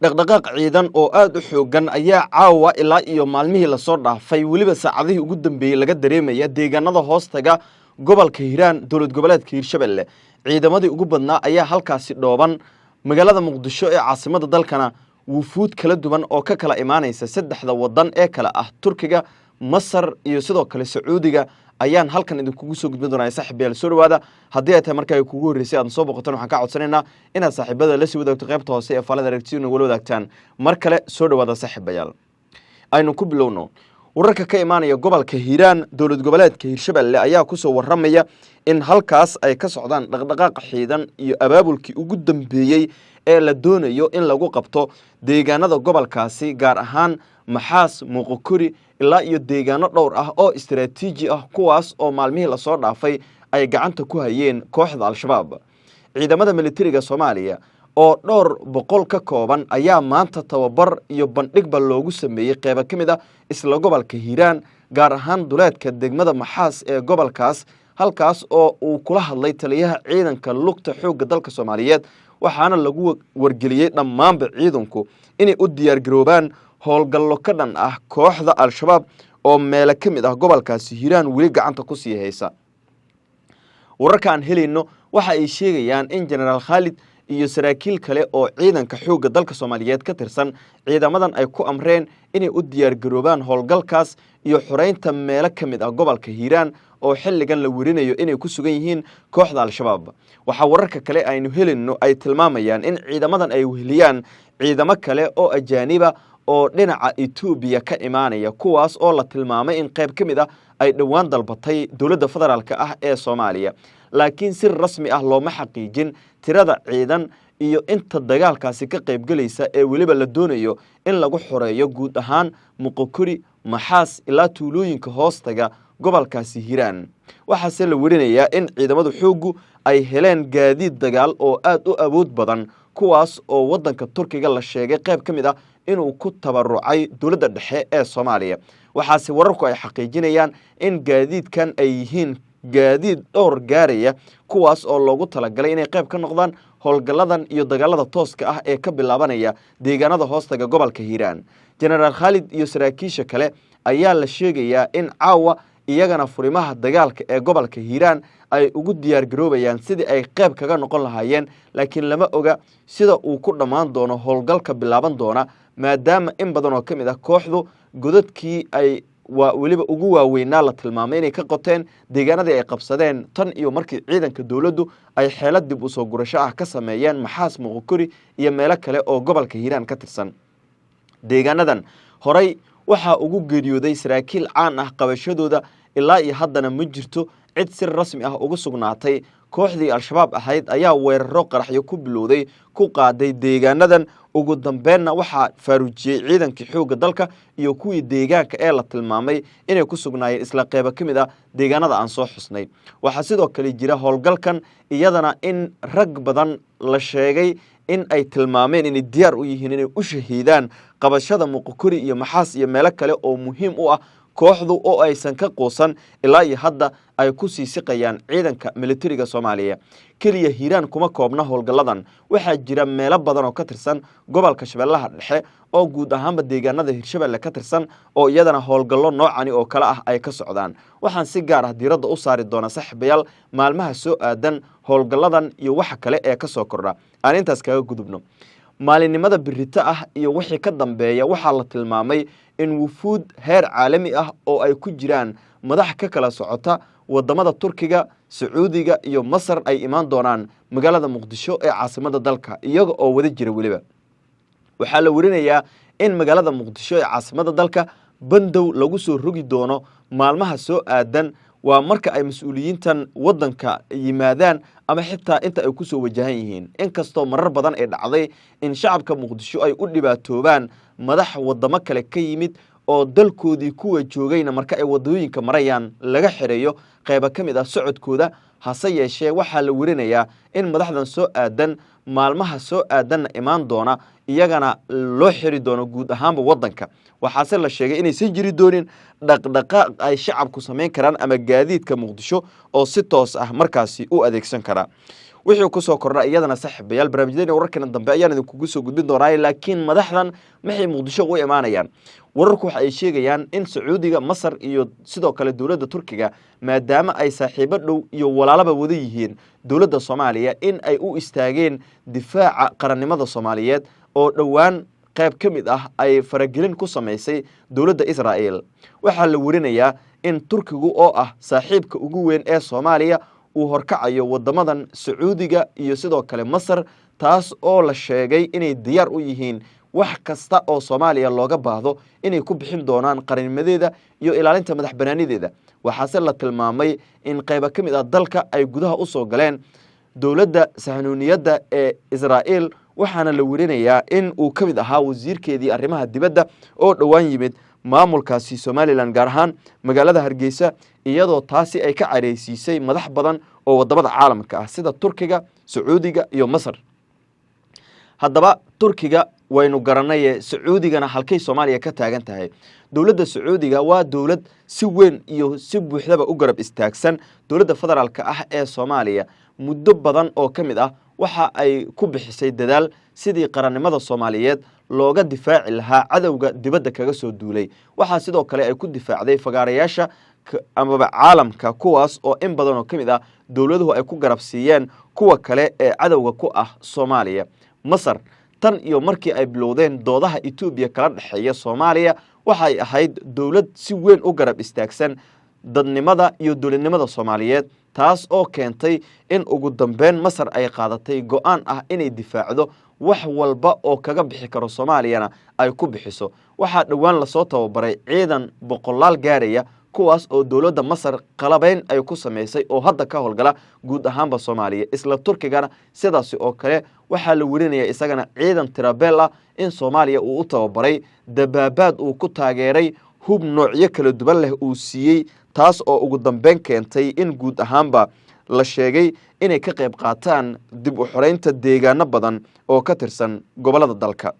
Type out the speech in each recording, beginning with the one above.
dhaqdhaqaaq ciidan oo aad u xoogan ayaa caawa ilaa iyo maalmihii lasoo dhaafay weliba saacadihii ugu dambeeyey laga dareemaya deegaanada hoostaga gobolka Hiiraan dowlad goboleedka Hiirshabelle. ciidamadii ugu badnaa ayaa halkaasi dhooban magaalada Muqdisho ee caasimada dalkana wufuud kala duwan oo ka kala imaanaysa saddexda wadan ee kala ah Turkiga, Masar iyo sidoo kale Sacuudiga ayaan halkan idinkugu soo gudbin doonaa saaxiibayaal soo dhawaada. haddii ay tahay markay kugu horeysay aad soo boqotaan waxaan ka codsanaynaa inaad saaxiibada la sii wadaagto qaybta hoose ee falada aragtiyada wala wadaagtaan. mar kale soo dhawaada saaxiibayaal. aynu ku bilowno wararka ka imaanaya gobolka Hiiraan dowlad goboleedka Hiirshabelle ayaa ku soo waramaya in halkaas ay ka socdaan dhaqdhaqaaq ciidan iyo abaabulkii ugu dambeeyay ee la doonayo in lagu qabto deegaanada gobolkaasi gaar ahaan Maxaas, Muqokuri ilaa iyo deegaano dhowr ah oo istiraatiiji ah kuwaas oo maalmihii la soo dhaafay ay gacanta ku hayeen kooxda Al-Shabaab. ciidamada militariga Soomaaliya oo dhowr boqol ka kooban ayaa maanta tababar iyo bandhigba loogu sameeyay qayb ka mid ah isla gobolka Hiiraan gaar ahaan duleedka degmada Maxaas ee gobolkaas halkaas oo uu kula hadlay taliyaha ciidanka lugta xoogga dalka Soomaaliyeed waxaana lagu wargeliyay dhammaanba ciidanku inay u diyaar garoobaan howlgallo ka dhan ah kooxda Al-Shabaab oo meelo ka mid ah gobolkaasi Hiiraan weli gacanta ku sii haysa. wararka aan helayno waxa ay sheegayaan in General Khalid iyo saraakiil kale oo ciidanka xoogga dalka Soomaaliyeed ka tirsan ciidamadan ay ku amreen inay u diyaar garoobaan howlgalkaas iyo xoreynta meelo ka mid ah gobolka Hiiraan oo xilligan la warinayo inay ku sugan yihiin kooxda Al-Shabaab. waxa wararka kale aynu helayno ay tilmaamayaan in ciidamadan ay weheliyaan ciidamo kale oo ajaaniba oo dhinaca Ethiopia ka imaanaya kuwaas oo la tilmaamay in qayb ka mid ah ay dhawaan dalbatay dowladda federaalka ah ee Soomaaliya laakiin si rasmi ah looma xaqiijin tirada ciidan iyo inta dagaalkaasi ka qayb galaysa ee waliba la doonayo in lagu xoreeyo guud ahaan Muqokuri, Maxaas ilaa tuulooyinka hoostaga gobolkaasi Hiiraan. waxaase la warinayaa in ciidamada xooggu ay heleen gaadiid dagaal oo aad u awood badan kuwaas oo wadanka Turkiga la sheegay qayb ka mid ah inuu ku tabarucay dowladda dhexe ee Soomaaliya. waxaase wararku ay xaqiijinayaan in gaadiidkan ay yihiin gaadiid dhowr gaaraya kuwaas oo loogu talagalay inay qayb ka noqdaan howlgalladan iyo dagaalada tooska ah ee ka bilaabanaya deegaanada hoostaga gobolka Hiiraan. General Khalid iyo saraakiisha kale ayaa la sheegayaa in caawa iyagana furimaha dagaalka ee gobolka Hiiraan ay ugu diyaar garoobayaan sidii ay qayb kaga noqon lahaayeen laakiin lama oga sida uu ku dhamaan doono howlgalka bilaaban doona maadaama in badan oo ka mid ah kooxdu godadkii ay weliba ugu waaweynaa la tilmaamay inay ka qoteen deegaanadii ay qabsadeen tan iyo markii ciidanka dowladdu ay xeelad dib u soo gurasho ah ka sameeyeen Maxaas, Muqokuri iyo meelo kale oo gobolka Hiiraan ka tirsan. deegaanadan horay waxaa ugu geeriyooday saraakiil caan ah qabashadooda ilaa iyo haddana ma jirto cid si rasmi ah ugu sugnaatay. kooxdii Al-Shabaab ahayd ayaa weeraro qaraxyo ku bilowday ku qaaday deegaanadan ugu dambeynna waxaa faaruujiyay ciidankii xoogga dalka iyo kuwii deegaanka ee la tilmaamay inay ku sugnaayeen isla qayb ka mid ah deegaanada aan soo xusnay. waxaa sidoo kale jira howlgalkan iyadana in rag badan la sheegay in ay tilmaameen inay diyaar u yihiin inay u shahiidaan qabashada Muqokuri iyo Maxaas iyo meelo kale oo muhiim u ah kooxdu oo aysan ka quusan ilaa iyo hadda ay ku sii siqayaan ciidanka militariga Soomaaliya. kaliya Hiiraan kuma koobna howlgalladan waxaa jira meelo badan oo ka tirsan gobolka Shabeellaha Dhexe oo guud ahaanba deegaanada Hiirshabelle ka tirsan oo iyadana howlgallo noocani oo kala ah ay ka socdaan. waxaan si gaar ah diiradda u saari doonaa saaxiibayaal maalmaha soo aadan howlgalladan iyo waxa kale ee ka soo kordha. aan intaas kaga gudubno maalinimada birita ah iyo wixii ka dambeeya waxaa la tilmaamay in wufuud heer caalami ah oo ay ku jiraan madax ka kala socota wadamada Turkiga, Sacuudiga iyo Masar ay imaan doonaan magaalada Muqdisho ee caasimada dalka iyaga oo wada jira waliba. waxaa la warinayaa in magaalada Muqdisho ee caasimada dalka bandow lagu soo rogi doono maalmaha soo aadan waa marka ay mas'uuliyiintan wadanka yimaadaan ama xitaa inta ay ku soo wajahan yihiin. inkastoo marar badan ay dhacday in shacabka Muqdisho ay u dhibaatoobaan madax wadamo kale ka yimid oo dalkoodii kuwa joogayna marka ay wadooyinka marayaan laga xireeyo qayb ka mid ah socodkooda. hase yeeshee waxaa la warinayaa in madaxdan soo aadan maalmaha soo aadanna imaan doona iyagana loo xiri doono guud ahaanba wadanka. waxaase la sheegay inaysan jiri doonin dhaqdhaqaaq ay shacabku samayn karaan ama gaadiidka Muqdisho oo si toos ah markaasi u adeegsan kara. wixii ku soo kordha iyadana saaxiibayaal barnaamijyada wararkan dambe ayaan idinku soo gudbin doonaa laakiin madaxdan maxay Muqdisho u imaanayaan wararku waxa ay sheegayaan in Sacuudiga Masar iyo sidoo kale dawladda Turkiga maadaama ay saaxiibo dhow iyo walaalaba wada yihiin dawladda Soomaaliya in ay u istaageen difaaca qarannimada Soomaaliyeed oo dhawaan qayb kamid ah ay faragelin ku sameysay dawladda Israa'iil waxa la warinayaa in Turkigu oo ah saaxiibka ugu weyn ee Soomaaliya uu horkacayo wadamadan Sacuudiga iyo sidoo kale Masar taas oo la sheegay inay diyaar u yihiin wax kasta oo Soomaaliya looga baahdo inay ku bixin doonaan qarannimadeeda iyo ilaalinta madaxbannaanideeda waxaase la tilmaamay in qayb kamid ah dalka ay gudaha u soo galeen dawladda sahanuuniyadda ee Israa'iil waxaana la warinayaa in uu kamid ahaa wasiirkeedii arrimaha dibadda oo dhawaan yimid maamulkaasi Somaliland gaar ahaan magaalada Hargeysa iyadoo taasi ay ka careysiisay madax badan oo wadamada caalamka ah sida Turkiga, Sacuudiga iyo Masar. haddaba Turkiga waynu garanay Sacuudigana halkay Soomaaliya ka taagan tahay dawladda Sacuudiga waa dawlad si weyn iyo si buuxdaba u garab istaagsan dawladda federaalka ah ee Soomaaliya muddo badan oo kamid ah waxa ay ku bixisay dadaal sidii qarannimada Soomaaliyeed looga difaaci lahaa cadawga dibadda kaga soo duulay waxa sidoo kale ay ku difaacday fagaarayaasha ama caalamka kuwaas oo in badan oo kamid ah dawladuhu ay ku garab siiyeen kuwa kale ee cadawga ku ah Soomaaliya Masar tan iyo markii ay bilowdeen doodaha Itoobiya kala dhaxeeya Soomaaliya waxay ahayd dawlad si weyn u garab istaagsan dadnimada iyo dawladnimada Soomaaliyeed taas oo keentay in ugu dambeyn Masar ay qaadatay go'aan ah inay difaacdo wax walba oo kaga bixi karo Soomaaliyana ay ku bixiso waxa dhawaan la soo tababaray ciidan boqolaal gaaraya kuwaas oo dawladda Masar qalabayn ay ku sameysay oo hadda ka howlgala guud ahaanba Soomaaliya isla Turkigana sidaas oo kale waxa la warinayaa isagana ciidan tirabeel ah in Soomaaliya uu u tababaray dabaabaad uu ku taageeray hub noocyo kala duwan leh uu siiyay taas oo ugu dambeyn keentay in guud ahaanba la sheegay inay ka qayb qaataan dib u xoreynta deegaano badan oo ka tirsan gobolada dalka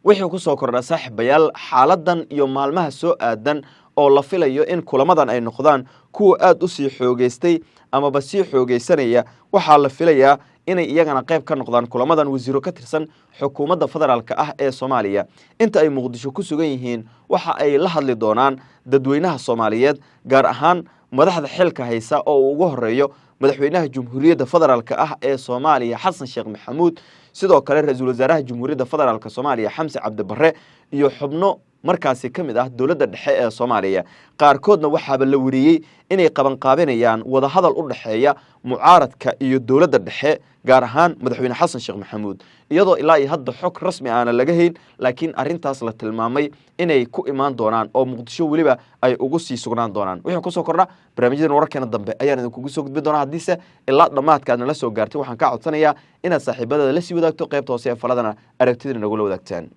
wixii ku soo kordha saaxiibayaal xaaladan iyo maalmaha soo aadan oo la filayo in kulamadan ay noqdaan kuwa aad u sii xoogeystay ama ba sii xoogeysanaya waxa la filayaa inay iyagana qayb ka noqdaan kulamadan wasiiro ka tirsan xukuumadda federaalka ah ee Soomaaliya inta ay Muqdisho ku sugan yihiin waxa ay la hadli doonaan dadweynaha Soomaaliyeed gaar ahaan madaxda xilka haysa oo ugu horeeyo madaxweynaha Jamhuuriyadda Federaalka ah ee Soomaaliya Xasan Sheekh Maxamuud sidoo kale ra'iisul wasaaraha Jamhuuriyadda Federaalka Soomaaliya Xamse Cabdi Barre iyo xubno markaasi kamid ah dawladda dhexe ee Soomaaliya qaarkoodna waxaaba la wariyay inay qaban qaabinayaan wada hadal u dhaxeeya mucaaradka iyo dawladda dhexe gaar ahaan madaxweyne Xasan Sheekh Maxamuud iyadoo ilaa hadda xog rasmi ah laga hayn laakiin arintaas la tilmaamay inay ku imaan doonaan oo Muqdisho waliba ay ugu sii sugnaan doonaan wixii ku soo kordha barnaamijyada wararkeena dambe ayaan idinku soo gudbin doonaa hadii ilaa dhamaadka aad nala soo gaartay waxaan ka codsanayaa inaad saaxiibada la sii wadaagto qaybta hoose ee faladana aragtida nagu la wadaagtaan